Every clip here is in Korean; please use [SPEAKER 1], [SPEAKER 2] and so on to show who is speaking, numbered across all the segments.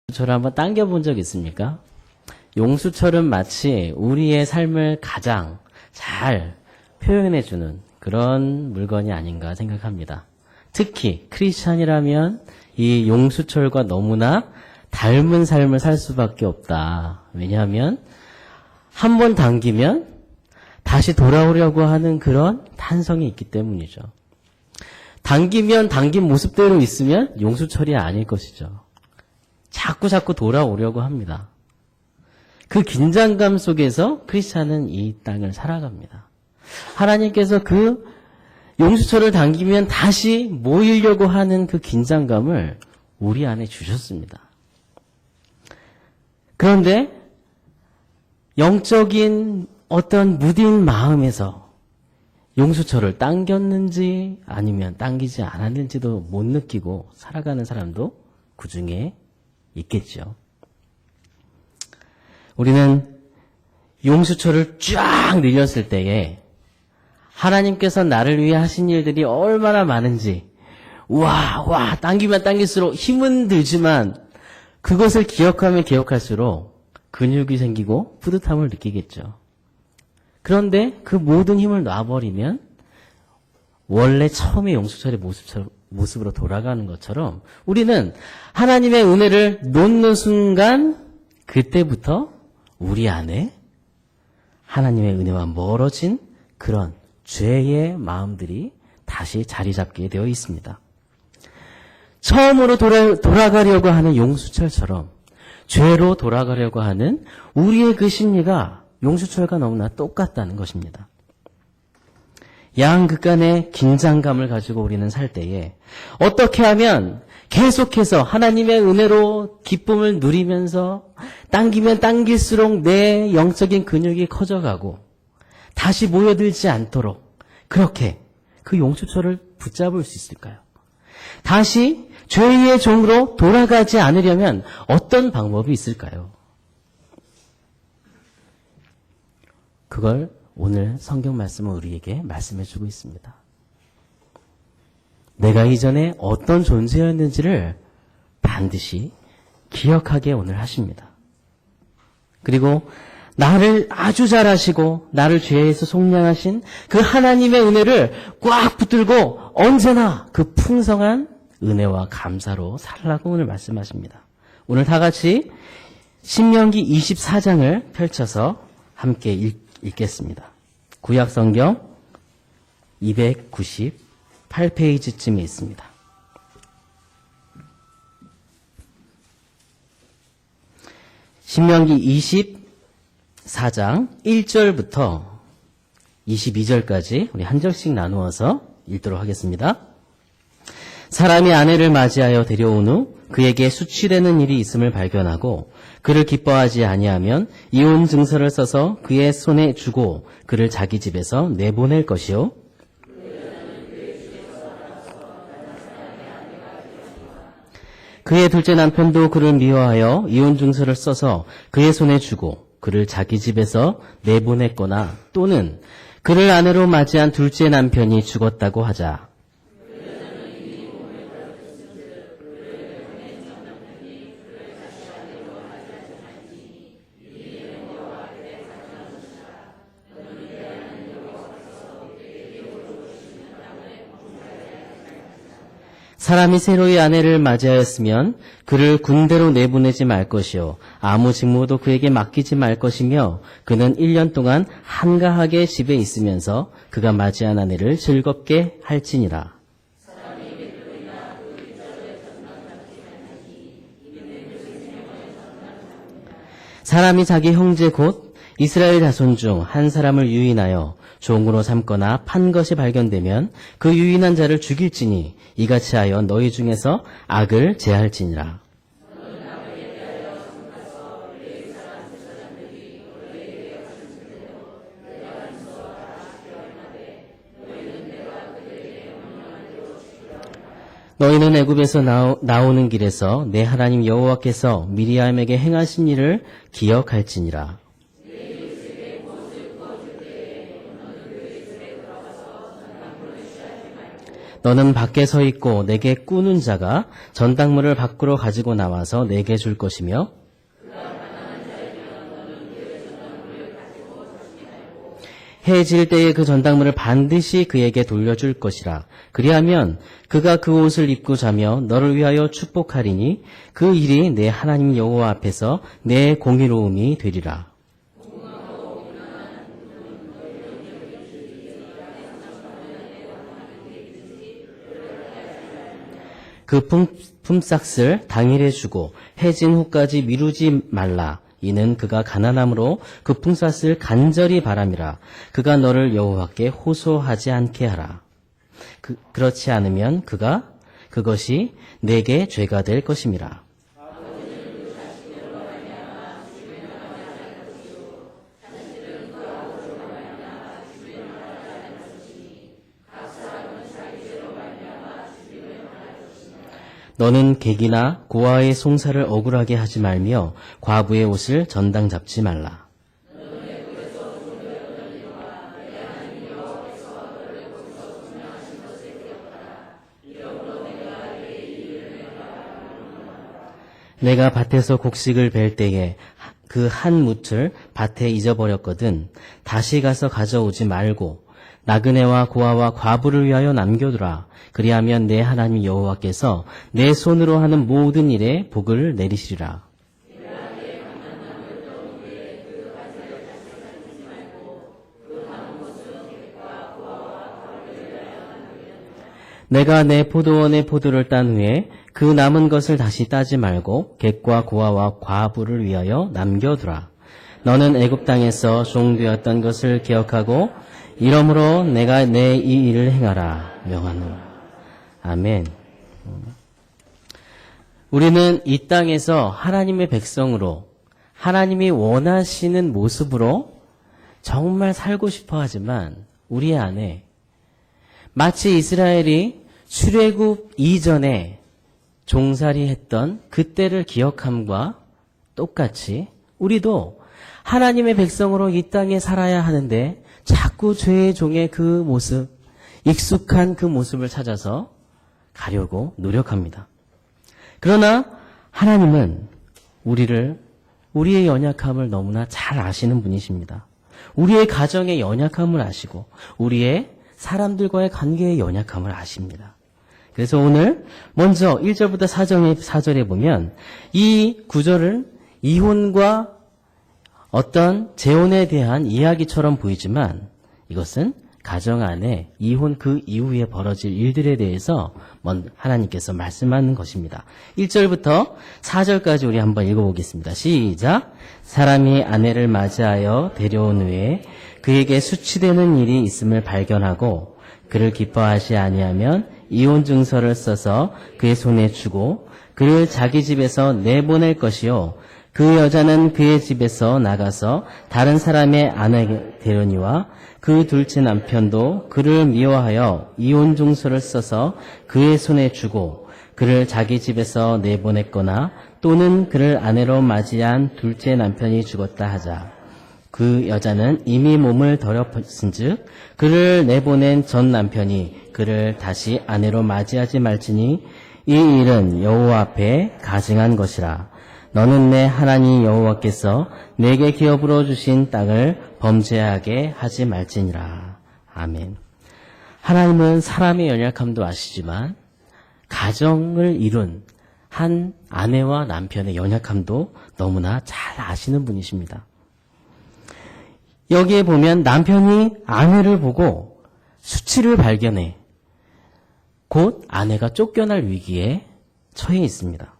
[SPEAKER 1] 용수철을 한번 당겨본 적 있습니까? 용수철은 마치 우리의 삶을 가장 잘 표현해주는 그런 물건이 아닌가 생각합니다. 특히 크리스찬이라면 이 용수철과 너무나 닮은 삶을 살 수밖에 없다. 왜냐하면 한 번 당기면 다시 돌아오려고 하는 그런 탄성이 있기 때문이죠. 당기면 당긴 모습대로 있으면 용수철이 아닐 것이죠. 자꾸 돌아오려고 합니다. 그 긴장감 속에서 크리스찬은 이 땅을 살아갑니다. 하나님께서 그 용수철을 당기면 다시 모이려고 하는 그 긴장감을 우리 안에 주셨습니다. 그런데 영적인 어떤 무딘 마음에서 용수철을 당겼는지 아니면 당기지 않았는지도 못 느끼고 살아가는 사람도 그 중에 있겠죠. 우리는 용수철을 쫙 늘렸을 때에 하나님께서 나를 위해 하신 일들이 얼마나 많은지 당기면 당길수록 힘은 들지만 그것을 기억하면 기억할수록 근육이 생기고 뿌듯함을 느끼겠죠. 그런데 그 모든 힘을 놔버리면 원래 처음에 용수철의 모습으로 돌아가는 것처럼 우리는 하나님의 은혜를 놓는 순간 그때부터 우리 안에 하나님의 은혜와 멀어진 그런 죄의 마음들이 다시 자리 잡게 되어 있습니다. 처음으로 돌아가려고 하는 용수철처럼 죄로 돌아가려고 하는 우리의 그 심리가 용수철과 너무나 똑같다는 것입니다. 양극간의 긴장감을 가지고 우리는 살 때에 어떻게 하면 계속해서 하나님의 은혜로 기쁨을 누리면서 당기면 당길수록 내 영적인 근육이 커져가고 다시 모여들지 않도록 그렇게 그 용수철을 붙잡을 수 있을까요? 다시 죄의 종으로 돌아가지 않으려면 어떤 방법이 있을까요? 그걸 오늘 성경 말씀은 우리에게 말씀해주고 있습니다. 내가 이전에 어떤 존재였는지를 반드시 기억하게 오늘 하십니다. 그리고 나를 아주 잘 아시고 나를 죄에서 속량하신 그 하나님의 은혜를 꽉 붙들고 언제나 그 풍성한 은혜와 감사로 살라고 오늘 말씀하십니다. 오늘 다 같이 신명기 24장을 펼쳐서 함께 읽겠습니다. 구약성경 298페이지쯤에 있습니다. 신명기 24장 1절부터 22절까지 우리 한 절씩 나누어서 읽도록 하겠습니다. 사람이 아내를 맞이하여 데려온 후 그에게 수치되는 일이 있음을 발견하고 그를 기뻐하지 아니하면 이혼 증서를 써서 그의 손에 주고 그를 자기 집에서 내보낼 것이요. 그의 둘째 남편도 그를 미워하여 이혼 증서를 써서 그의 손에 주고 그를 자기 집에서 내보냈거나 또는 그를 아내로 맞이한 둘째 남편이 죽었다고 하자. 사람이 새로이 아내를 맞이하였으면 그를 군대로 내보내지 말 것이요 아무 직무도 그에게 맡기지 말 것이며 그는 1년 동안 한가하게 집에 있으면서 그가 맞이한 아내를 즐겁게 할지니라. 사람이 자기 형제 곧 이스라엘 자손 중 한 사람을 유인하여 종으로 삼거나 판 것이 발견되면 그 유인한 자를 죽일지니 이같이 하여 너희 중에서 악을 제할지니라. 너희는 애굽에서 나오는 길에서 내 하나님 여호와께서 미리암에게 행하신 일을 기억할지니라. 너는 밖에 서 있고 내게 꾸는 자가 전당물을 밖으로 가지고 나와서 내게 줄 것이며 해 질 때에 그 전당물을 반드시 그에게 돌려줄 것이라. 그리하면 그가 그 옷을 입고 자며 너를 위하여 축복하리니 그 일이 내 하나님 여호와 앞에서 내 공의로움이 되리라. 그 품삯을 당일에 주고 해진 후까지 미루지 말라. 이는 그가 가난함으로 그 품삯을 간절히 바람이라. 그가 너를 여호와께 호소하지 않게 하라. 그렇지 않으면 그것이 내게 죄가 될 것임이라. 너는 객이나 고아의 송사를 억울하게 하지 말며 과부의 옷을 전당 잡지 말라. 내가 밭에서 곡식을 벨 때에 그 한 뭇을 밭에 잊어버렸거든. 다시 가서 가져오지 말고 나그네와 고아와 과부를 위하여 남겨두라. 그리하면 내 하나님 여호와께서 내 손으로 하는 모든 일에 복을 내리시리라. 내가 내 포도원의 포도를 딴 후에 그 남은 것을 다시 따지 말고 객과 고아와 과부를 위하여 남겨두라. 너는 애굽 땅에서 종되었던 것을 기억하고 이러므로 내가 내 이 일을 행하라 명하노라. 아멘. 우리는 이 땅에서 하나님의 백성으로 하나님이 원하시는 모습으로 정말 살고 싶어 하지만 우리 안에 마치 이스라엘이 출애굽 이전에 종살이 했던 그때를 기억함과 똑같이 우리도 하나님의 백성으로 이 땅에 살아야 하는데 자꾸 죄의 종의 그 모습, 익숙한 그 모습을 찾아서 가려고 노력합니다. 그러나 하나님은 우리의 연약함을 너무나 잘 아시는 분이십니다. 우리의 가정의 연약함을 아시고 우리의 사람들과의 관계의 연약함을 아십니다. 그래서 오늘 먼저 1절부터 4절에 보면 이 구절을 이혼과 어떤 재혼에 대한 이야기처럼 보이지만 이것은 가정 안에 이혼 그 이후에 벌어질 일들에 대해서 하나님께서 말씀하는 것입니다. 1절부터 4절까지 우리 한번 읽어보겠습니다. 시작. 사람이 아내를 맞이하여 데려온 후에 그에게 수치되는 일이 있음을 발견하고 그를 기뻐하지 아니하면 이혼 증서를 써서 그의 손에 주고 그를 자기 집에서 내보낼 것이요 그 여자는 그의 집에서 나가서 다른 사람의 아내에게 데려니와 그 둘째 남편도 그를 미워하여 이혼 증서를 써서 그의 손에 주고 그를 자기 집에서 내보냈거나 또는 그를 아내로 맞이한 둘째 남편이 죽었다 하자. 그 여자는 이미 몸을 더럽힌즉 그를 내보낸 전 남편이 그를 다시 아내로 맞이하지 말지니 이 일은 여호와 앞에 가증한 것이라. 너는 내 하나님 여호와께서 내게 기업으로 주신 땅을 범죄하게 하지 말지니라. 아멘. 하나님은 사람의 연약함도 아시지만 가정을 이룬 한 아내와 남편의 연약함도 너무나 잘 아시는 분이십니다. 여기에 보면 남편이 아내를 보고 수치를 발견해 곧 아내가 쫓겨날 위기에 처해 있습니다.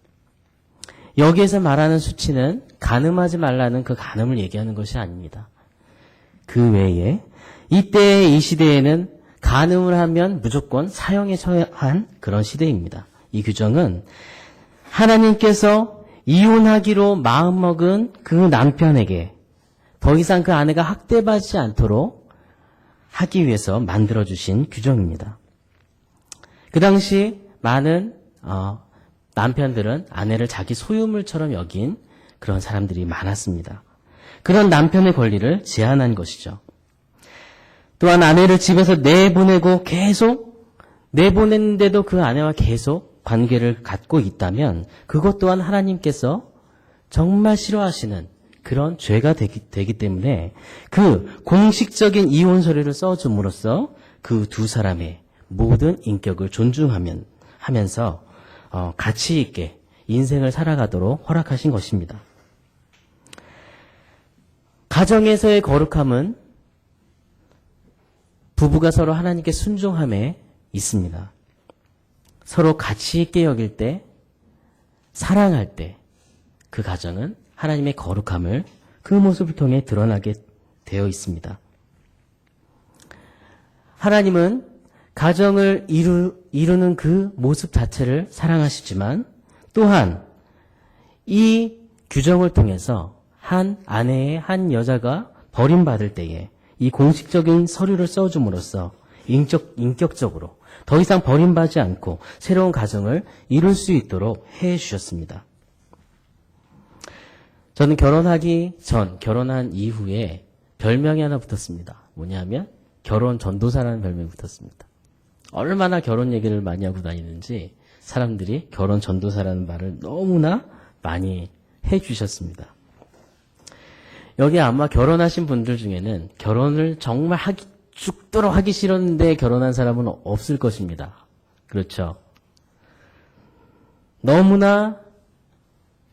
[SPEAKER 1] 여기에서 말하는 수치는 간음하지 말라는 그 간음을 얘기하는 것이 아닙니다. 그 외에 이 시대에는 간음을 하면 무조건 사형에 처한 그런 시대입니다. 이 규정은 하나님께서 이혼하기로 마음먹은 그 남편에게 더 이상 그 아내가 학대받지 않도록 하기 위해서 만들어주신 규정입니다. 그 당시 많은 남편들은 아내를 자기 소유물처럼 여긴 그런 사람들이 많았습니다. 그런 남편의 권리를 제한한 것이죠. 또한 아내를 집에서 내보내고 계속 내보냈는데도 그 아내와 계속 관계를 갖고 있다면 그것 또한 하나님께서 정말 싫어하시는 그런 죄가 되기 때문에 그 공식적인 이혼 서류를 써줌으로써 그 두 사람의 모든 인격을 존중하면서 가치 있게 인생을 살아가도록 허락하신 것입니다. 가정에서의 거룩함은 부부가 서로 하나님께 순종함에 있습니다. 서로 가치 있게 여길 때, 사랑할 때 그 가정은 하나님의 거룩함을 그 모습을 통해 드러나게 되어 있습니다. 하나님은 가정을 이루는 그 모습 자체를 사랑하시지만 또한 이 규정을 통해서 한 아내의 한 여자가 버림받을 때에 이 공식적인 서류를 써줌으로써 인격적으로 더 이상 버림받지 않고 새로운 가정을 이룰 수 있도록 해 주셨습니다. 저는 결혼하기 전, 결혼한 이후에 별명이 하나 붙었습니다. 뭐냐면 결혼 전도사라는 별명이 붙었습니다. 얼마나 결혼 얘기를 많이 하고 다니는지 사람들이 결혼 전도사라는 말을 너무나 많이 해 주셨습니다. 여기 아마 결혼하신 분들 중에는 결혼을 정말 죽도록 하기 싫었는데 결혼한 사람은 없을 것입니다. 그렇죠? 너무나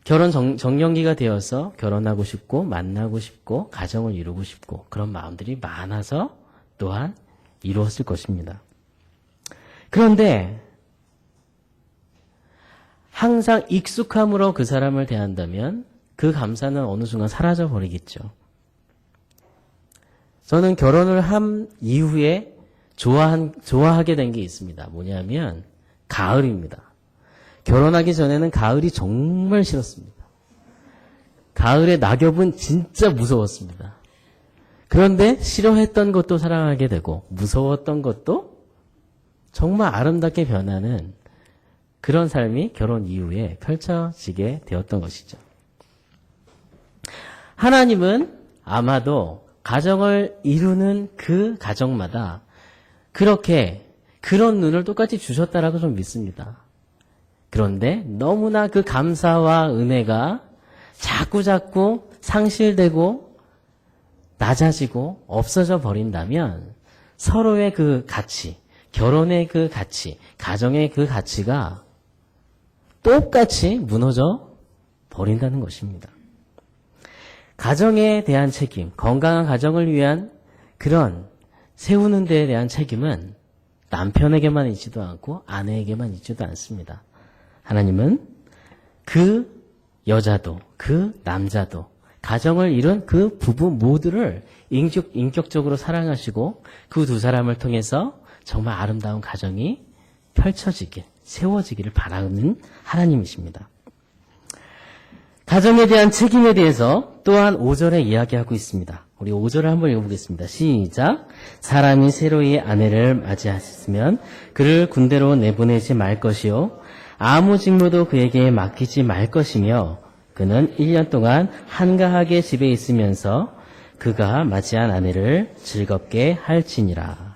[SPEAKER 1] 결혼 정년기가 되어서 결혼하고 싶고 만나고 싶고 가정을 이루고 싶고 그런 마음들이 많아서 또한 이루었을 것입니다. 그런데 항상 익숙함으로 그 사람을 대한다면 그 감사는 어느 순간 사라져 버리겠죠. 저는 결혼을 한 이후에 좋아하게 된 게 있습니다. 뭐냐면 가을입니다. 결혼하기 전에는 가을이 정말 싫었습니다. 가을의 낙엽은 진짜 무서웠습니다. 그런데 싫어했던 것도 사랑하게 되고 무서웠던 것도 정말 아름답게 변하는 그런 삶이 결혼 이후에 펼쳐지게 되었던 것이죠. 하나님은 아마도 가정을 이루는 그 가정마다 그렇게 그런 눈을 똑같이 주셨다라고 좀 믿습니다. 그런데 너무나 그 감사와 은혜가 자꾸 상실되고 낮아지고 없어져 버린다면 서로의 그 가치, 결혼의 그 가치, 가정의 그 가치가 똑같이 무너져 버린다는 것입니다. 가정에 대한 책임, 건강한 가정을 위한 그런 세우는 데에 대한 책임은 남편에게만 있지도 않고 아내에게만 있지도 않습니다. 하나님은 그 여자도 그 남자도 가정을 이룬 그 부부 모두를 인격적으로 사랑하시고 그 두 사람을 통해서 정말 아름다운 가정이 세워지기를 바라는 하나님이십니다. 가정에 대한 책임에 대해서 또한 5절에 이야기하고 있습니다. 우리 5절을 한번 읽어보겠습니다. 시작. 사람이 새로이 아내를 맞이하셨으면 그를 군대로 내보내지 말 것이요 아무 직무도 그에게 맡기지 말 것이며 그는 1년 동안 한가하게 집에 있으면서 그가 맞이한 아내를 즐겁게 할지니라.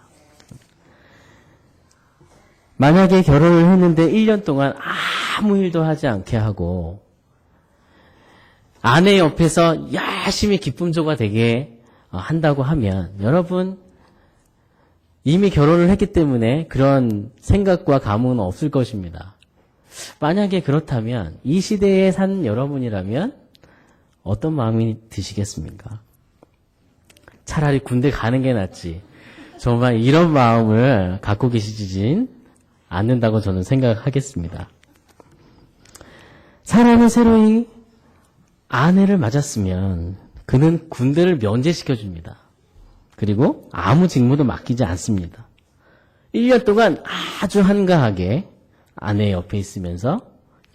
[SPEAKER 1] 만약에 결혼을 했는데 1년 동안 아무 일도 하지 않게 하고 아내 옆에서 열심히 기쁨조가 되게 한다고 하면 여러분 이미 결혼을 했기 때문에 그런 생각과 감흥은 없을 것입니다. 만약에 그렇다면 이 시대에 산 여러분이라면 어떤 마음이 드시겠습니까? 차라리 군대 가는 게 낫지. 정말 이런 마음을 갖고 계시진 않는다고 저는 생각하겠습니다. 사람이 새로이 아내를 맞았으면 그는 군대를 면제시켜줍니다. 그리고 아무 직무도 맡기지 않습니다. 1년 동안 아주 한가하게 아내 옆에 있으면서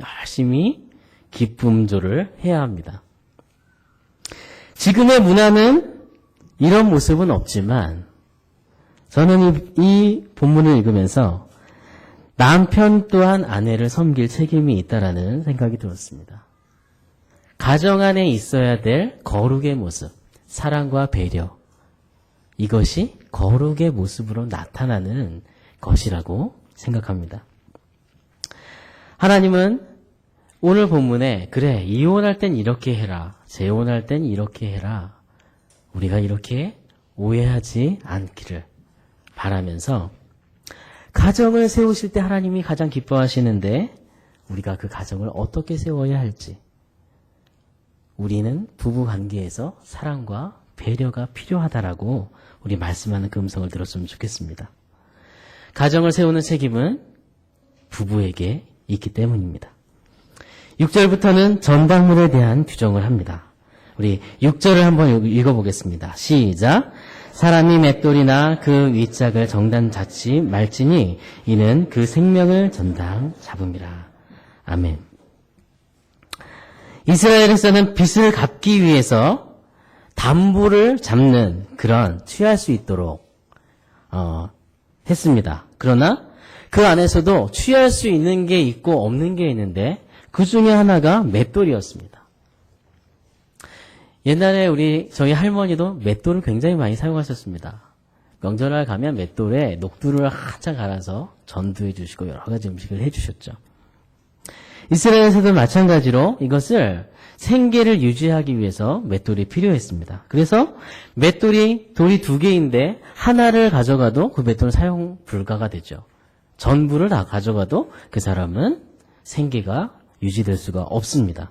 [SPEAKER 1] 열심히 기쁨조를 해야 합니다. 지금의 문화는 이런 모습은 없지만 저는 이 본문을 읽으면서 남편 또한 아내를 섬길 책임이 있다라는 생각이 들었습니다. 가정 안에 있어야 될 거룩의 모습, 사랑과 배려, 이것이 거룩의 모습으로 나타나는 것이라고 생각합니다. 하나님은 오늘 본문에 그래 이혼할 땐 이렇게 해라, 재혼할 땐 이렇게 해라, 우리가 이렇게 오해하지 않기를 바라면서 가정을 세우실 때 하나님이 가장 기뻐하시는데 우리가 그 가정을 어떻게 세워야 할지, 우리는 부부관계에서 사랑과 배려가 필요하다라고 우리 말씀하는 그 음성을 들었으면 좋겠습니다. 가정을 세우는 책임은 부부에게 있기 때문입니다. 6절부터는 전당물에 대한 규정을 합니다. 우리 6절을 한번 읽어보겠습니다. 시작. 사람이 맷돌이나 그 윗짝을 정단 잡지 말지니 이는 그 생명을 전당 잡음이라. 아멘. 이스라엘에서는 빚을 갚기 위해서 담보를 잡는 그런 취할 수 있도록 했습니다. 그러나 그 안에서도 취할 수 있는 게 있고 없는 게 있는데 그 중에 하나가 맷돌이었습니다. 옛날에 저희 할머니도 맷돌을 굉장히 많이 사용하셨습니다. 명절날 가면 맷돌에 녹두를 한참 갈아서 전두해 주시고 여러 가지 음식을 해주셨죠. 이스라엘에서도 마찬가지로 이것을 생계를 유지하기 위해서 맷돌이 필요했습니다. 그래서 돌이 2개인데 하나를 가져가도 그 맷돌은 사용 불가가 되죠. 전부를 다 가져가도 그 사람은 생계가 유지될 수가 없습니다.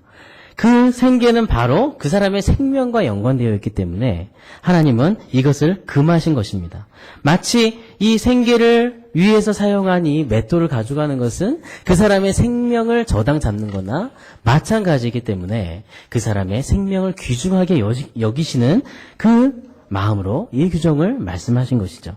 [SPEAKER 1] 그 생계는 바로 그 사람의 생명과 연관되어 있기 때문에 하나님은 이것을 금하신 것입니다. 마치 이 생계를 위해서 사용한 이 맷돌을 가져가는 것은 그 사람의 생명을 저당 잡는 거나 마찬가지이기 때문에 그 사람의 생명을 귀중하게 여기시는 그 마음으로 이 규정을 말씀하신 것이죠.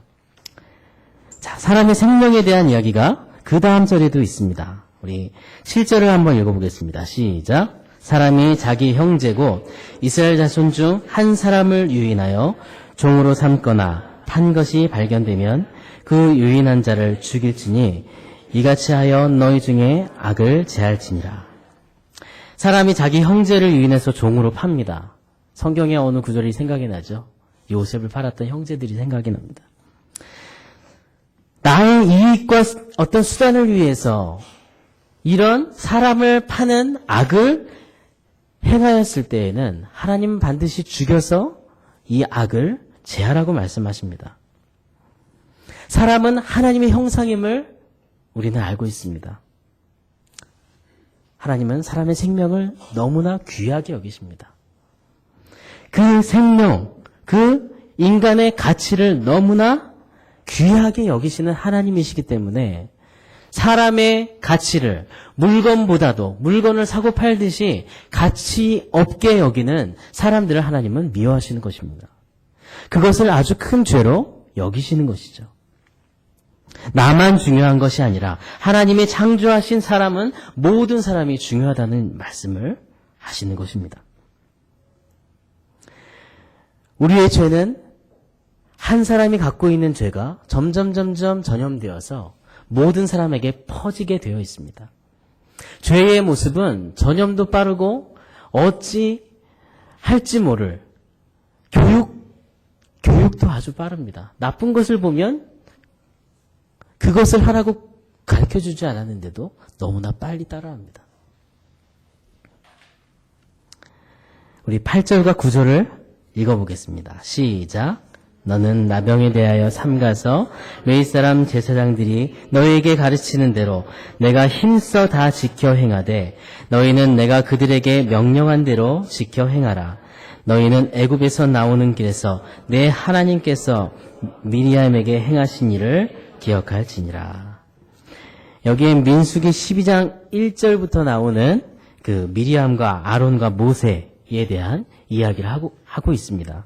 [SPEAKER 1] 자, 사람의 생명에 대한 이야기가 그 다음 절에도 있습니다. 우리 7절을 한번 읽어보겠습니다. 시작. 사람이 자기 형제고 이스라엘 자손 중 한 사람을 유인하여 종으로 삼거나 판 것이 발견되면 그 유인한 자를 죽일지니 이같이 하여 너희 중에 악을 제할지니라. 사람이 자기 형제를 유인해서 종으로 팝니다. 성경의 어느 구절이 생각이 나죠. 요셉을 팔았던 형제들이 생각이 납니다. 나의 이익과 어떤 수단을 위해서 이런 사람을 파는 악을 행하였을 때에는 하나님은 반드시 죽여서 이 악을 제하라고 말씀하십니다. 사람은 하나님의 형상임을 우리는 알고 있습니다. 하나님은 사람의 생명을 너무나 귀하게 여기십니다. 그 생명, 그 인간의 가치를 너무나 귀하게 여기시는 하나님이시기 때문에 사람의 가치를 물건보다도 물건을 사고 팔듯이 가치 없게 여기는 사람들을 하나님은 미워하시는 것입니다. 그것을 아주 큰 죄로 여기시는 것이죠. 나만 중요한 것이 아니라 하나님이 창조하신 사람은 모든 사람이 중요하다는 말씀을 하시는 것입니다. 우리의 죄는 한 사람이 갖고 있는 죄가 점점 전염되어서 모든 사람에게 퍼지게 되어 있습니다. 죄의 모습은 전염도 빠르고 어찌 할지 모를 교육도 아주 빠릅니다. 나쁜 것을 보면 그것을 하라고 가르쳐주지 않았는데도 너무나 빨리 따라합니다. 우리 8절과 9절을 읽어보겠습니다. 시작. 너는 나병에 대하여 삼가서 웨이사람 제사장들이 너희에게 가르치는 대로 내가 힘써 다 지켜 행하되 너희는 내가 그들에게 명령한 대로 지켜 행하라. 너희는 애굽에서 나오는 길에서 내 하나님께서 미리암에게 행하신 일을 기억할지니라. 여기에 민수기 12장 1절부터 나오는 그 미리암과 아론과 모세에 대한 이야기를 하고 있습니다.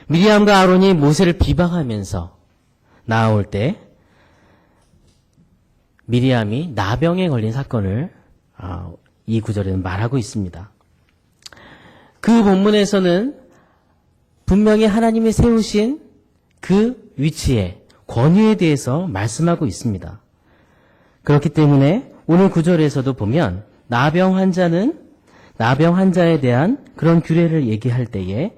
[SPEAKER 1] 미리암과 아론이 모세를 비방하면서 나아올 때 미리암이 나병에 걸린 사건을 이 구절에는 말하고 있습니다. 그 본문에서는 분명히 하나님이 세우신 그 위치에 권위에 대해서 말씀하고 있습니다. 그렇기 때문에 오늘 구절에서도 보면 나병 환자에 대한 그런 규례를 얘기할 때에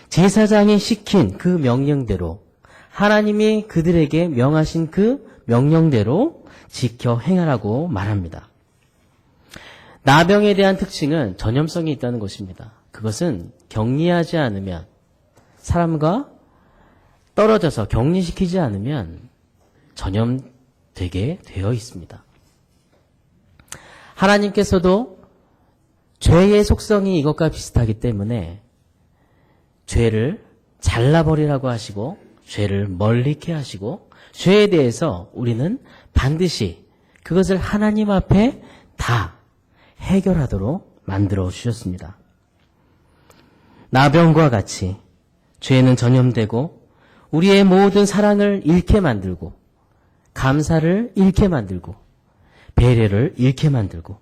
[SPEAKER 1] 제사장이 시킨 그 명령대로 하나님이 그들에게 명하신 그 명령대로 지켜 행하라고 말합니다. 나병에 대한 특징은 전염성이 있다는 것입니다. 그것은 격리하지 않으면, 사람과 떨어져서 격리시키지 않으면 전염되게 되어 있습니다. 하나님께서도 죄의 속성이 이것과 비슷하기 때문에 죄를 잘라버리라고 하시고 죄를 멀리케 하시고 죄에 대해서 우리는 반드시 그것을 하나님 앞에 다 해결하도록 만들어 주셨습니다. 나병과 같이 죄는 전염되고 우리의 모든 사랑을 잃게 만들고 감사를 잃게 만들고 배려를 잃게 만들고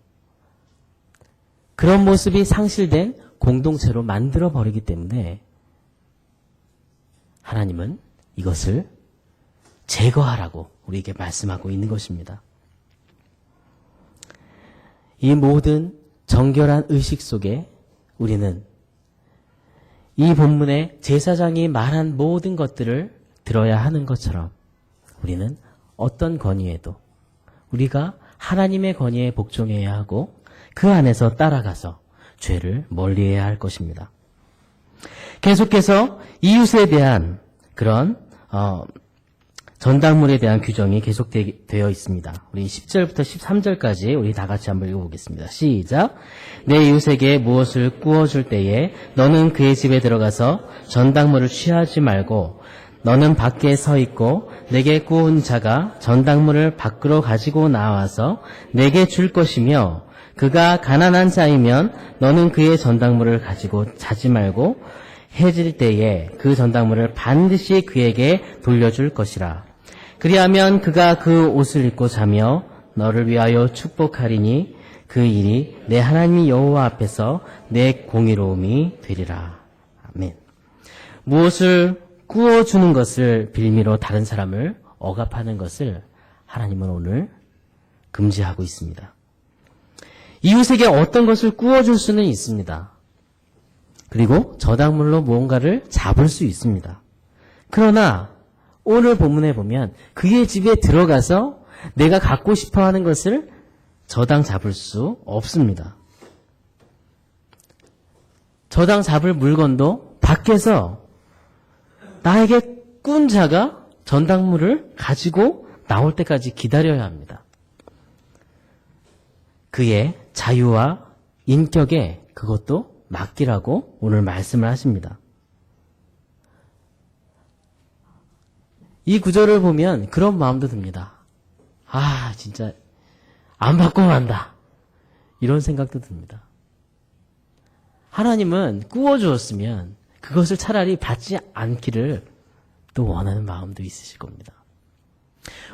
[SPEAKER 1] 그런 모습이 상실된 공동체로 만들어 버리기 때문에 하나님은 이것을 제거하라고 우리에게 말씀하고 있는 것입니다. 이 모든 정결한 의식 속에 우리는 이 본문에 제사장이 말한 모든 것들을 들어야 하는 것처럼 우리는 어떤 권위에도 우리가 하나님의 권위에 복종해야 하고 그 안에서 따라가서 죄를 멀리해야 할 것입니다. 계속해서 이웃에 대한 그런 전당물에 대한 규정이 계속되어 있습니다. 우리 10절부터 13절까지 우리 다 같이 한번 읽어보겠습니다. 시작. 내 이웃에게 무엇을 구워줄 때에 너는 그의 집에 들어가서 전당물을 취하지 말고 너는 밖에 서 있고 내게 구운 자가 전당물을 밖으로 가지고 나와서 내게 줄 것이며 그가 가난한 자이면 너는 그의 전당물을 가지고 자지 말고 해질 때에 그 전당물을 반드시 그에게 돌려줄 것이라. 그리하면 그가 그 옷을 입고 자며 너를 위하여 축복하리니 그 일이 내 하나님 여호와 앞에서 내 공의로움이 되리라. 아멘. 무엇을 구워주는 것을 빌미로 다른 사람을 억압하는 것을 하나님은 오늘 금지하고 있습니다. 이웃에게 어떤 것을 구워줄 수는 있습니다. 그리고 저당물로 무언가를 잡을 수 있습니다. 그러나 오늘 본문에 보면 그의 집에 들어가서 내가 갖고 싶어하는 것을 저당 잡을 수 없습니다. 저당 잡을 물건도 밖에서 나에게 꾼 자가 전당물을 가지고 나올 때까지 기다려야 합니다. 그의 자유와 인격에 그것도 맡기라고 오늘 말씀을 하십니다. 이 구절을 보면 그런 마음도 듭니다. 아, 진짜 안 받고 만다. 이런 생각도 듭니다. 하나님은 구워주었으면 그것을 차라리 받지 않기를 또 원하는 마음도 있으실 겁니다.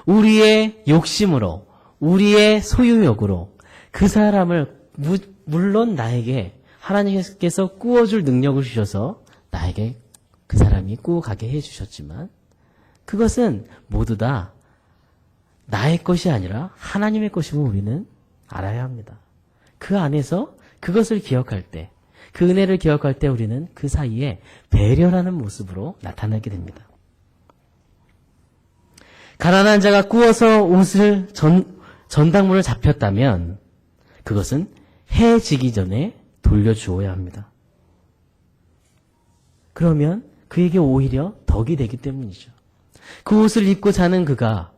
[SPEAKER 1] 우리의 욕심으로, 우리의 소유욕으로 그 사람을 물론 나에게 하나님께서 구워줄 능력을 주셔서 나에게 그 사람이 구워가게 해주셨지만 그것은 모두 다 나의 것이 아니라 하나님의 것임을 우리는 알아야 합니다. 그 안에서 그것을 기억할 때, 그 은혜를 기억할 때 우리는 그 사이에 배려라는 모습으로 나타나게 됩니다. 가난한 자가 구워서 옷을 전당물을 잡혔다면 그것은 해 지기 전에 돌려주어야 합니다. 그러면 그에게 오히려 덕이 되기 때문이죠. 그 옷을 입고 자는 그가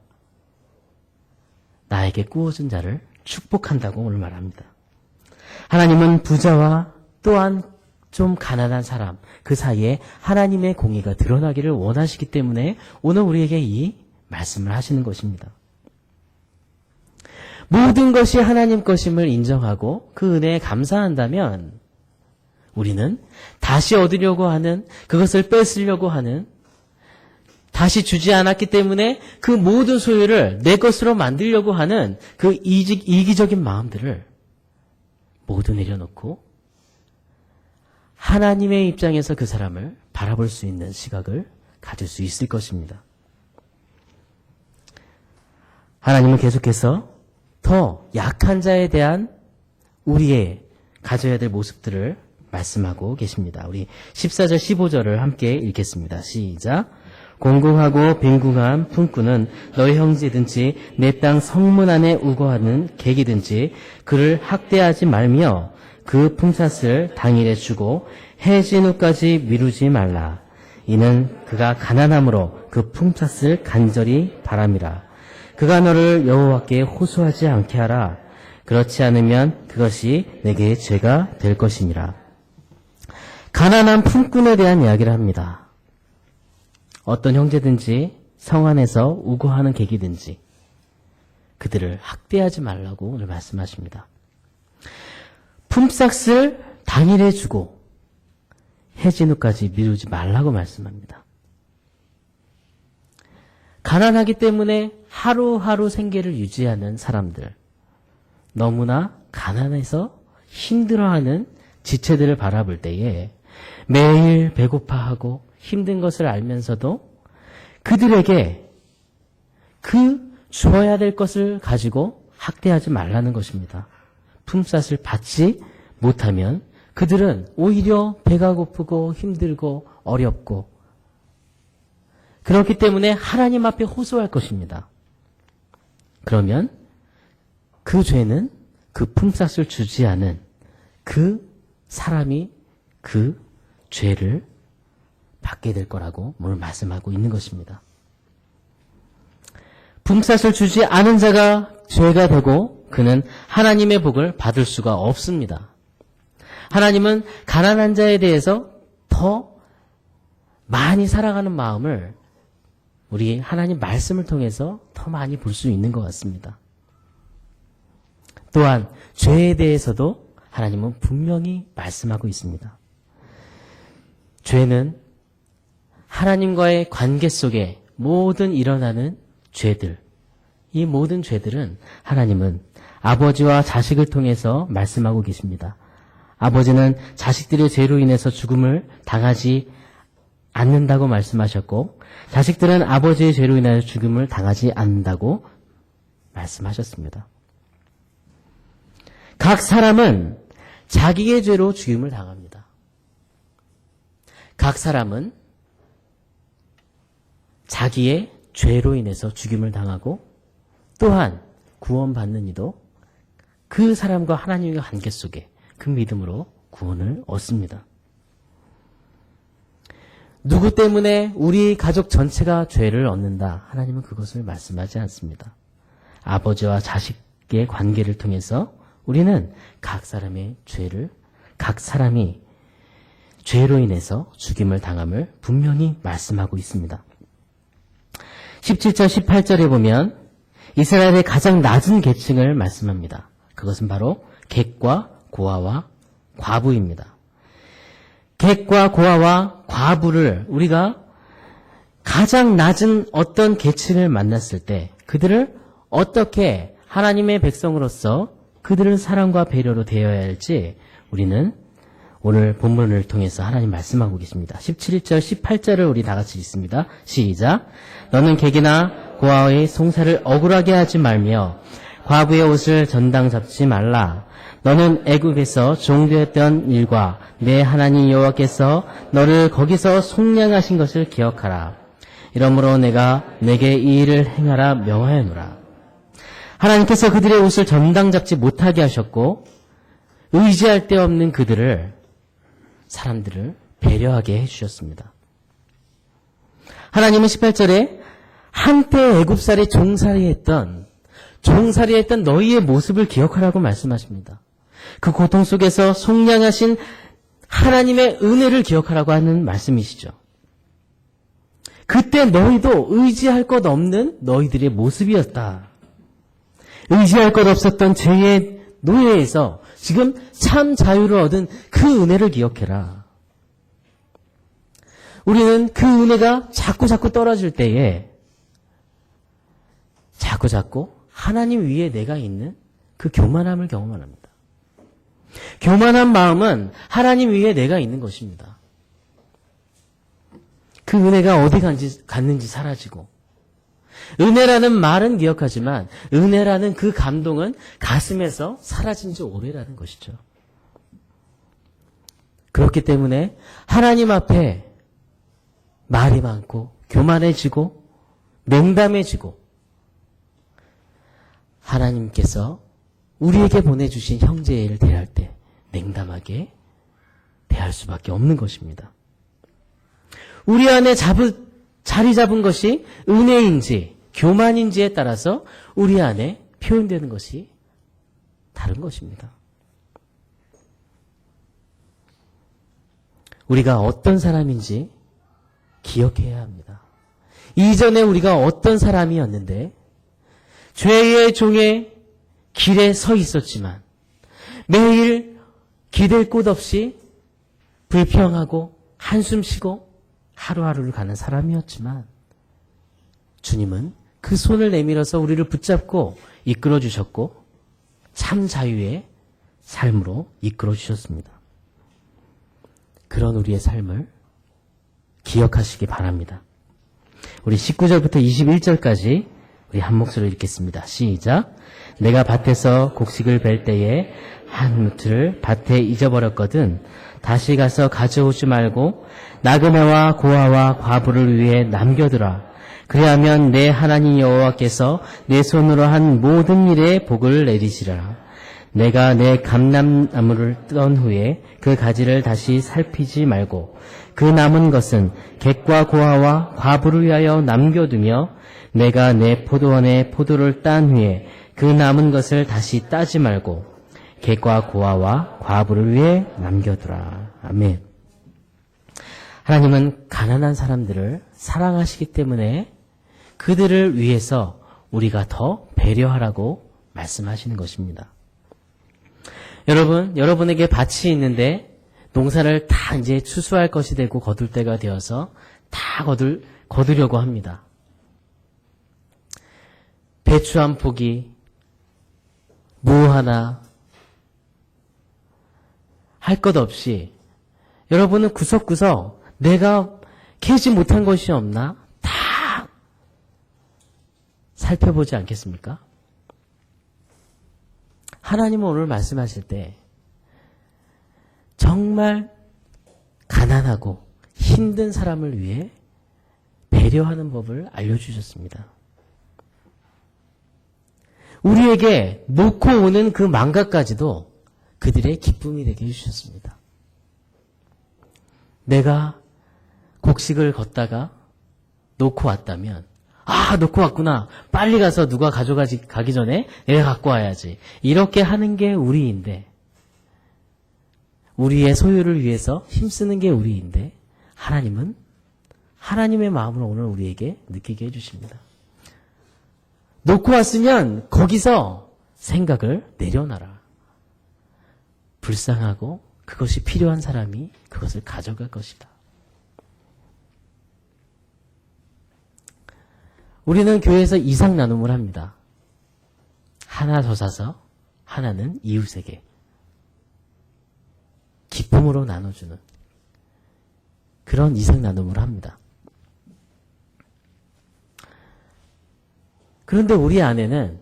[SPEAKER 1] 나에게 구워준 자를 축복한다고 오늘 말합니다. 하나님은 부자와 또한 좀 가난한 사람, 그 사이에 하나님의 공의가 드러나기를 원하시기 때문에 오늘 우리에게 이 말씀을 하시는 것입니다. 모든 것이 하나님 것임을 인정하고 그 은혜에 감사한다면 우리는 다시 얻으려고 하는, 그것을 뺏으려고 하는, 다시 주지 않았기 때문에 그 모든 소유를 내 것으로 만들려고 하는 그 이기적인 마음들을 모두 내려놓고 하나님의 입장에서 그 사람을 바라볼 수 있는 시각을 가질 수 있을 것입니다. 하나님은 계속해서 더 약한 자에 대한 우리의 가져야 될 모습들을 말씀하고 계십니다. 우리 14절 15절을 함께 읽겠습니다. 시작. 공공하고 빈궁한 품꾼은 너희 형제든지 내 땅 성문 안에 우거하는 객이든지 그를 학대하지 말며 그 품삯을 당일에 주고 해진 후까지 미루지 말라. 이는 그가 가난함으로 그 품삯을 간절히 바람이라. 그가 너를 여호와께 호소하지 않게 하라. 그렇지 않으면 그것이 내게 죄가 될 것이니라. 가난한 품꾼에 대한 이야기를 합니다. 어떤 형제든지 성 안에서 우거하는 객이든지 그들을 학대하지 말라고 오늘 말씀하십니다. 품삯을 당일에 주고 해진 후까지 미루지 말라고 말씀합니다. 가난하기 때문에 하루하루 생계를 유지하는 사람들, 너무나 가난해서 힘들어하는 지체들을 바라볼 때에 매일 배고파하고 힘든 것을 알면서도 그들에게 그 주어야 될 것을 가지고 학대하지 말라는 것입니다. 품삯을 받지 못하면 그들은 오히려 배가 고프고 힘들고 어렵고 그렇기 때문에 하나님 앞에 호소할 것입니다. 그러면 그 죄는 그 품삯을 주지 않은 그 사람이 그 죄를 받게 될 거라고 오늘 말씀하고 있는 것입니다. 품삯을 주지 않은 자가 죄가 되고 그는 하나님의 복을 받을 수가 없습니다. 하나님은 가난한 자에 대해서 더 많이 사랑하는 마음을 우리 하나님 말씀을 통해서 더 많이 볼 수 있는 것 같습니다. 또한 죄에 대해서도 하나님은 분명히 말씀하고 있습니다. 죄는 하나님과의 관계 속에 모든 일어나는 죄들, 이 모든 죄들은 하나님은 아버지와 자식을 통해서 말씀하고 계십니다. 아버지는 자식들의 죄로 인해서 죽음을 당하지 않는다고 말씀하셨고 자식들은 아버지의 죄로 인하여 죽음을 당하지 않는다고 말씀하셨습니다. 각 사람은 자기의 죄로 죽임을 당합니다. 각 사람은 자기의 죄로 인해서 죽임을 당하고 또한 구원받는 이도 그 사람과 하나님의 관계 속에 그 믿음으로 구원을 얻습니다. 누구 때문에 우리 가족 전체가 죄를 얻는다? 하나님은 그것을 말씀하지 않습니다. 아버지와 자식의 관계를 통해서 우리는 각 사람의 죄를, 각 사람이 죄로 인해서 죽임을 당함을 분명히 말씀하고 있습니다. 17절, 18절에 보면 이스라엘의 가장 낮은 계층을 말씀합니다. 그것은 바로 객과 고아와 과부입니다. 객과 고아와 과부를 우리가 가장 낮은 어떤 계층을 만났을 때 그들을 어떻게 하나님의 백성으로서 그들을 사랑과 배려로 대해야 할지 우리는 오늘 본문을 통해서 하나님 말씀하고 계십니다. 17절, 18절을 우리 다 같이 읽습니다. 시작. 너는 객이나 고아의 송사를 억울하게 하지 말며 과부의 옷을 전당 잡지 말라. 너는 애굽에서 종되었던 일과 내 하나님 여호와께서 너를 거기서 속량하신 것을 기억하라. 이러므로 내가 내게 이 일을 행하라 명하였노라. 하나님께서 그들의 옷을 전당 잡지 못하게 하셨고 의지할 데 없는 그들을 사람들을 배려하게 해주셨습니다. 하나님은 18절에 한때 애굽살이 종살이했던 너희의 모습을 기억하라고 말씀하십니다. 그 고통 속에서 속량하신 하나님의 은혜를 기억하라고 하는 말씀이시죠. 그때 너희도 의지할 것 없는 너희들의 모습이었다. 의지할 것 없었던 죄의 노예에서 지금 참 자유를 얻은 그 은혜를 기억해라. 우리는 그 은혜가 자꾸 떨어질 때에 자꾸 하나님 위에 내가 있는 그 교만함을 경험합니다. 교만한 마음은 하나님 위에 내가 있는 것입니다. 그 은혜가 어디 갔는지 사라지고 은혜라는 말은 기억하지만 은혜라는 그 감동은 가슴에서 사라진 지 오래라는 것이죠. 그렇기 때문에 하나님 앞에 말이 많고 교만해지고 냉담해지고 하나님께서 우리에게 보내주신 형제를 대할 때 냉담하게 대할 수밖에 없는 것입니다. 우리 안에 자리 잡은 것이 은혜인지 교만인지에 따라서 우리 안에 표현되는 것이 다른 것입니다. 우리가 어떤 사람인지 기억해야 합니다. 이전에 우리가 어떤 사람이었는데 죄의 종의 길에 서 있었지만 매일 기댈 곳 없이 불평하고 한숨 쉬고 하루하루를 가는 사람이었지만 주님은 그 손을 내밀어서 우리를 붙잡고 이끌어 주셨고 참 자유의 삶으로 이끌어 주셨습니다. 그런 우리의 삶을 기억하시기 바랍니다. 우리 19절부터 21절까지 우리 한 목소리로 읽겠습니다. 시작. 내가 밭에서 곡식을 벨 때에 한 무트를 밭에 잊어버렸거든 다시 가서 가져오지 말고 나그네와 고아와 과부를 위해 남겨두라. 그리하면 내 하나님 여호와께서 내 손으로 한 모든 일에 복을 내리시리라. 내가 내 감람나무를 떤 후에 그 가지를 다시 살피지 말고 그 남은 것은 객과 고아와 과부를 위하여 남겨두며 내가 내 포도원에 포도를 딴 후에 그 남은 것을 다시 따지 말고 객과 고아와 과부를 위해 남겨두라. 아멘. 하나님은 가난한 사람들을 사랑하시기 때문에 그들을 위해서 우리가 더 배려하라고 말씀하시는 것입니다. 여러분, 여러분에게 밭이 있는데 농사를 다 이제 추수할 것이 되고 거둘 때가 되어서 다 거두려고 합니다. 배추 한 포기, 무 하나, 할 것 없이 여러분은 구석구석 내가 캐지 못한 것이 없나 다 살펴보지 않겠습니까? 하나님은 오늘 말씀하실 때 정말 가난하고 힘든 사람을 위해 배려하는 법을 알려주셨습니다. 우리에게 놓고 오는 그 망각까지도 그들의 기쁨이 되게 해주셨습니다. 내가 곡식을 걷다가 놓고 왔다면 놓고 왔구나. 빨리 가서 누가 가기 전에 내가 갖고 와야지. 이렇게 하는 게 우리인데 우리의 소유를 위해서 힘쓰는 게 우리인데 하나님은 하나님의 마음을 오늘 우리에게 느끼게 해주십니다. 놓고 왔으면 거기서 생각을 내려놔라. 불쌍하고 그것이 필요한 사람이 그것을 가져갈 것이다. 우리는 교회에서 이상 나눔을 합니다. 하나 더 사서 하나는 이웃에게 기쁨으로 나눠주는 그런 이상 나눔을 합니다. 그런데 우리 안에는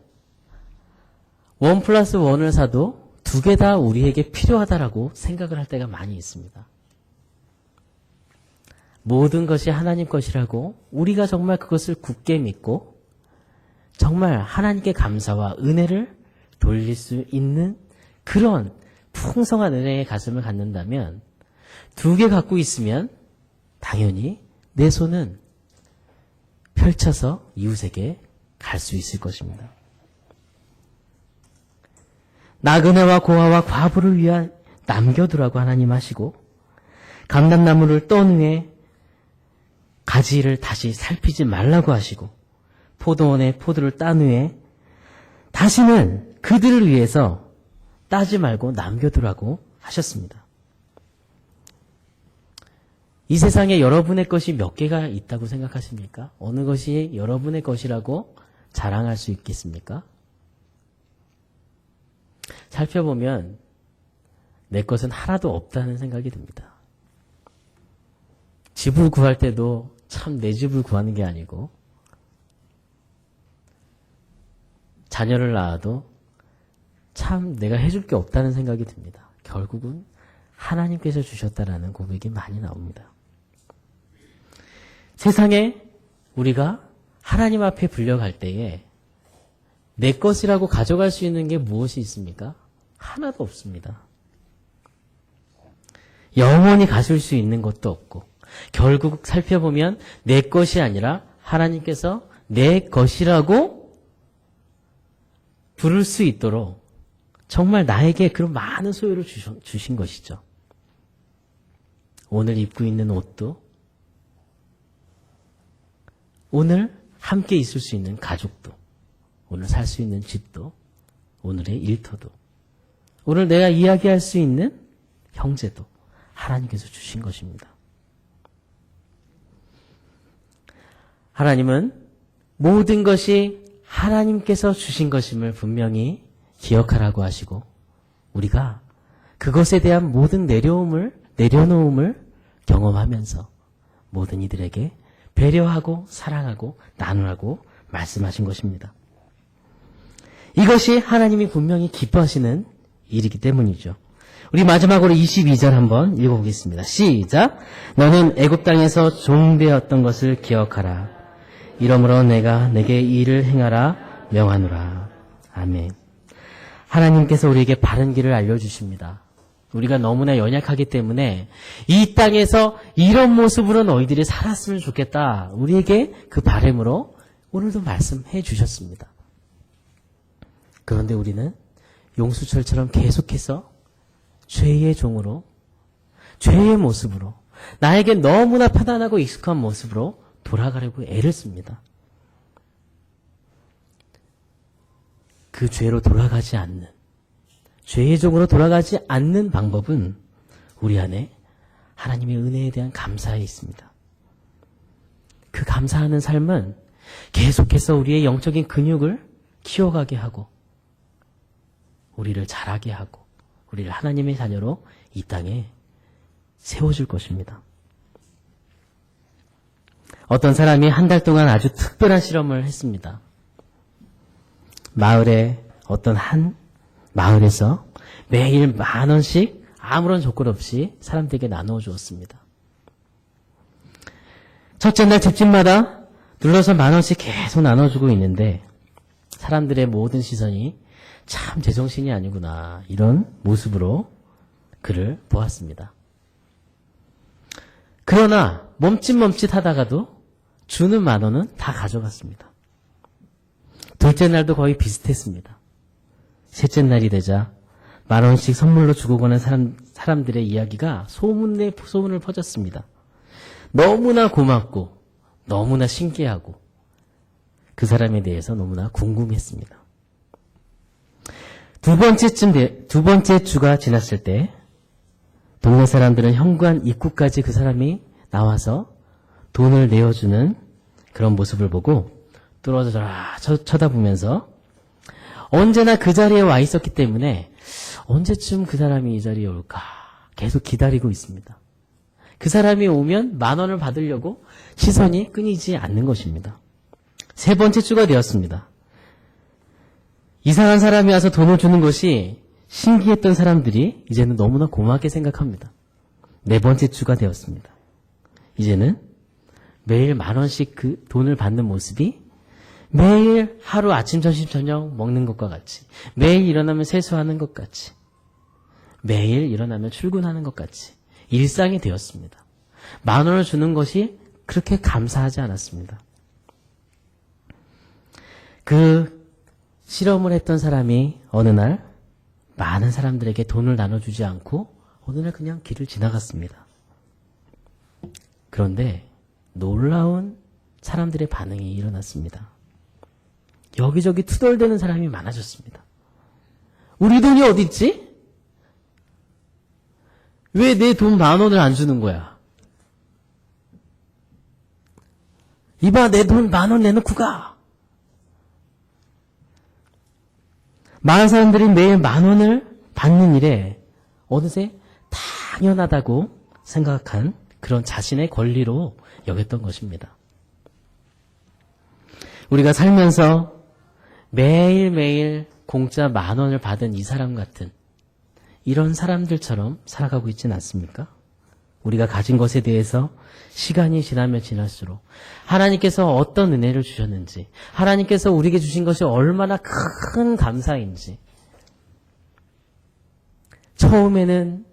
[SPEAKER 1] 1+1을 사도 두 개 다 우리에게 필요하다라고 생각을 할 때가 많이 있습니다. 모든 것이 하나님 것이라고 우리가 정말 그것을 굳게 믿고 정말 하나님께 감사와 은혜를 돌릴 수 있는 그런 풍성한 은혜의 가슴을 갖는다면 두 개 갖고 있으면 당연히 내 손은 펼쳐서 이웃에게 갈 수 있을 것입니다. 나그네와 고아와 과부를 위한 남겨두라고 하나님 하시고 감람나무를 떤 후에 가지를 다시 살피지 말라고 하시고 포도원에 포도를 딴 후에 다시는 그들을 위해서 따지 말고 남겨두라고 하셨습니다. 이 세상에 여러분의 것이 몇 개가 있다고 생각하십니까? 어느 것이 여러분의 것이라고 자랑할 수 있겠습니까? 살펴보면 내 것은 하나도 없다는 생각이 듭니다. 집을 구할 때도 참 내 집을 구하는 게 아니고 자녀를 낳아도 참 내가 해줄 게 없다는 생각이 듭니다. 결국은 하나님께서 주셨다라는 고백이 많이 나옵니다. 세상에 우리가 하나님 앞에 불려갈 때에 내 것이라고 가져갈 수 있는 게 무엇이 있습니까? 하나도 없습니다. 영원히 가질 수 있는 것도 없고 결국 살펴보면 내 것이 아니라 하나님께서 내 것이라고 부를 수 있도록 정말 나에게 그런 많은 소유를 주신 것이죠. 오늘 입고 있는 옷도, 오늘 함께 있을 수 있는 가족도, 오늘 살 수 있는 집도, 오늘의 일터도, 오늘 내가 이야기할 수 있는 형제도 하나님께서 주신 것입니다. 하나님은 모든 것이 하나님께서 주신 것임을 분명히 기억하라고 하시고 우리가 그것에 대한 모든 내려놓음을 경험하면서 모든 이들에게 배려하고 사랑하고 나누라고 말씀하신 것입니다. 이것이 하나님이 분명히 기뻐하시는 일이기 때문이죠. 우리 마지막으로 22절 한번 읽어보겠습니다. 시작! 너는 애굽 땅에서 종되었던 것을 기억하라. 이러므로 내가 내게 이 일을 행하라 명하노라. 아멘. 하나님께서 우리에게 바른 길을 알려주십니다. 우리가 너무나 연약하기 때문에 이 땅에서 이런 모습으로 너희들이 살았으면 좋겠다. 우리에게 그 바람으로 오늘도 말씀해 주셨습니다. 그런데 우리는 용수철처럼 계속해서 죄의 종으로, 죄의 모습으로, 나에게 너무나 편안하고 익숙한 모습으로 돌아가려고 애를 씁니다. 그 죄로 돌아가지 않는, 죄의 종으로 돌아가지 않는 방법은 우리 안에 하나님의 은혜에 대한 감사에 있습니다. 그 감사하는 삶은 계속해서 우리의 영적인 근육을 키워가게 하고 우리를 자라게 하고 우리를 하나님의 자녀로 이 땅에 세워줄 것입니다. 어떤 사람이 한 달 동안 아주 특별한 실험을 했습니다. 마을에 어떤 한 마을에서 매일 10,000원씩 아무런 조건 없이 사람들에게 나누어 주었습니다. 첫째 날 집집마다 눌러서 10,000원씩 계속 나눠주고 있는데 사람들의 모든 시선이 참 제정신이 아니구나 이런 모습으로 그를 보았습니다. 그러나 멈칫멈칫 하다가도 주는 10,000원은 다 가져갔습니다. 둘째 날도 거의 비슷했습니다. 셋째 날이 되자 10,000원씩 선물로 주고 가는 사람들의 이야기가 소문을 퍼졌습니다. 너무나 고맙고 너무나 신기하고 그 사람에 대해서 너무나 궁금했습니다. 두 번째 주가 지났을 때 동네 사람들은 현관 입구까지 그 사람이 나와서 돈을 내어주는 그런 모습을 보고 뚫어져라 쳐다보면서 언제나 그 자리에 와 있었기 때문에 언제쯤 그 사람이 이 자리에 올까 계속 기다리고 있습니다. 그 사람이 오면 10,000원을 받으려고 시선이 끊이지 않는 것입니다. 세 번째 주가 되었습니다. 이상한 사람이 와서 돈을 주는 것이 신기했던 사람들이 이제는 너무나 고맙게 생각합니다. 네 번째 주가 되었습니다. 이제는 매일 10,000원씩 그 돈을 받는 모습이 매일 하루 아침, 점심, 저녁 먹는 것과 같이 매일 일어나면 세수하는 것 같이 매일 일어나면 출근하는 것 같이 일상이 되었습니다. 10,000원을 주는 것이 그렇게 감사하지 않았습니다. 그 실험을 했던 사람이 어느 날 많은 사람들에게 돈을 나눠주지 않고 어느 날 그냥 길을 지나갔습니다. 그런데 놀라운 사람들의 반응이 일어났습니다. 여기저기 투덜대는 사람이 많아졌습니다. 우리 돈이 어디 있지? 왜 내 돈 10,000원을 안 주는 거야? 이봐, 내 돈 10,000원 내놓고 가. 많은 사람들이 매일 10,000원을 받는 일에 어느새 당연하다고 생각한 그런 자신의 권리로 여겼던 것입니다. 우리가 살면서 매일매일 공짜 10,000원을 받은 이 사람 같은 이런 사람들처럼 살아가고 있지는 않습니까? 우리가 가진 것에 대해서 시간이 지나면 지날수록 하나님께서 어떤 은혜를 주셨는지, 하나님께서 우리에게 주신 것이 얼마나 큰 감사인지, 처음에는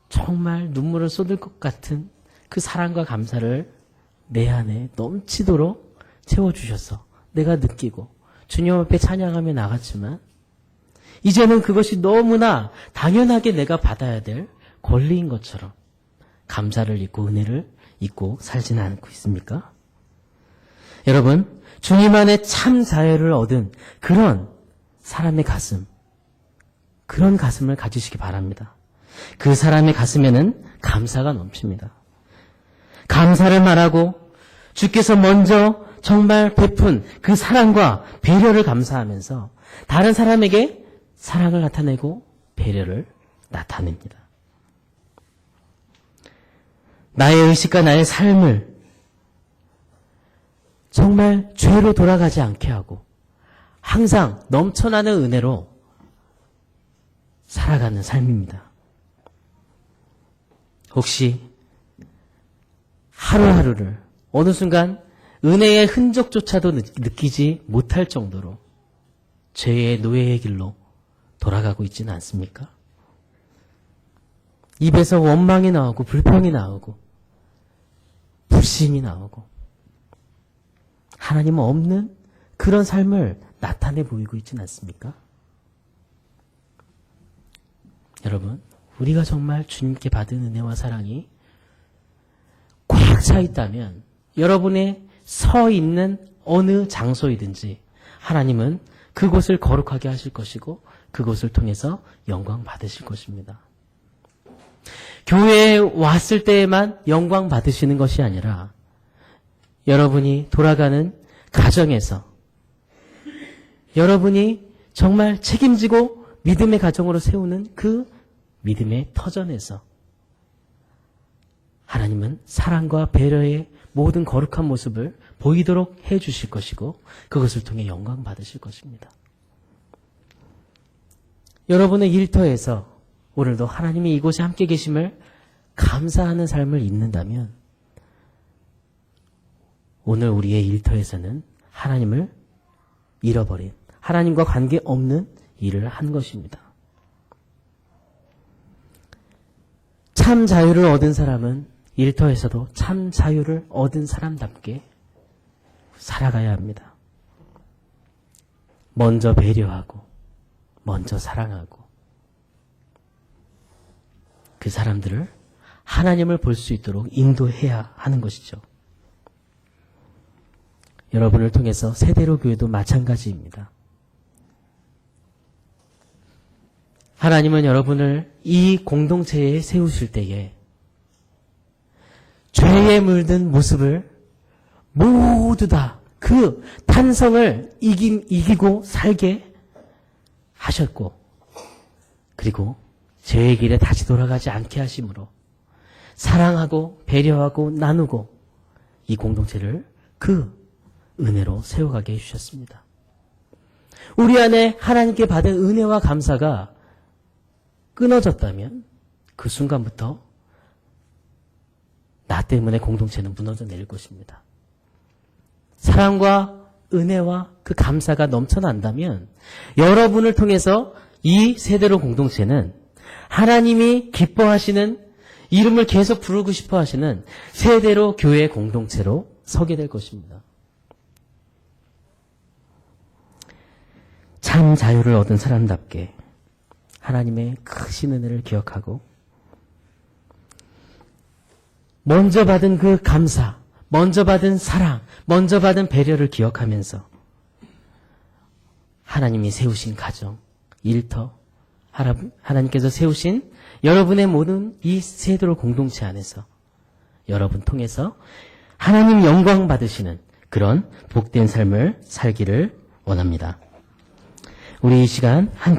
[SPEAKER 1] 정말 눈물을 쏟을 것 같은 그 사랑과 감사를 내 안에 넘치도록 채워주셔서 내가 느끼고 주님 앞에 찬양하며 나갔지만, 이제는 그것이 너무나 당연하게 내가 받아야 될 권리인 것처럼 감사를 잊고 은혜를 잊고 살지는 않고 있습니까? 여러분, 주님 안에 참 자유를 얻은 그런 사람의 가슴, 그런 가슴을 가지시기 바랍니다. 그 사람의 가슴에는 감사가 넘칩니다. 감사를 말하고 주께서 먼저 정말 베푼 그 사랑과 배려를 감사하면서 다른 사람에게 사랑을 나타내고 배려를 나타냅니다. 나의 의식과 나의 삶을 정말 죄로 돌아가지 않게 하고 항상 넘쳐나는 은혜로 살아가는 삶입니다. 혹시 하루하루를 어느 순간 은혜의 흔적조차도 느끼지 못할 정도로 죄의 노예의 길로 돌아가고 있지는 않습니까? 입에서 원망이 나오고 불평이 나오고 불신이 나오고 하나님 없는 그런 삶을 나타내 보이고 있지는 않습니까? 여러분, 우리가 정말 주님께 받은 은혜와 사랑이 꽉 차 있다면 여러분의 서 있는 어느 장소이든지 하나님은 그곳을 거룩하게 하실 것이고 그곳을 통해서 영광 받으실 것입니다. 교회에 왔을 때에만 영광 받으시는 것이 아니라 여러분이 돌아가는 가정에서 여러분이 정말 책임지고 믿음의 가정으로 세우는 그 믿음의 터전에서 하나님은 사랑과 배려의 모든 거룩한 모습을 보이도록 해 주실 것이고 그것을 통해 영광 받으실 것입니다. 여러분의 일터에서 오늘도 하나님이 이곳에 함께 계심을 감사하는 삶을 잊는다면 오늘 우리의 일터에서는 하나님을 잃어버린, 하나님과 관계없는 일을 한 것입니다. 참 자유를 얻은 사람은 일터에서도 참 자유를 얻은 사람답게 살아가야 합니다. 먼저 배려하고 먼저 사랑하고 그 사람들을 하나님을 볼 수 있도록 인도해야 하는 것이죠. 여러분을 통해서 세대로 교회도 마찬가지입니다. 하나님은 여러분을 이 공동체에 세우실 때에 죄에 물든 모습을 모두 다 그 탄성을 이기고 살게 하셨고 그리고 죄의 길에 다시 돌아가지 않게 하심으로 사랑하고 배려하고 나누고 이 공동체를 그 은혜로 세워가게 해주셨습니다. 우리 안에 하나님께 받은 은혜와 감사가 끊어졌다면 그 순간부터 나 때문에 공동체는 무너져 내릴 것입니다. 사랑과 은혜와 그 감사가 넘쳐난다면 여러분을 통해서 이 세대로 공동체는 하나님이 기뻐하시는 이름을 계속 부르고 싶어 하시는 세대로 교회 공동체로 서게 될 것입니다. 참 자유를 얻은 사람답게 하나님의 크신 은혜를 기억하고 먼저 받은 그 감사, 먼저 받은 사랑, 먼저 받은 배려를 기억하면서 하나님이 세우신 가정, 일터, 하나님께서 세우신 여러분의 모든 이 세대로 공동체 안에서 여러분 통해서 하나님 영광 받으시는 그런 복된 삶을 살기를 원합니다. 우리 이 시간 함께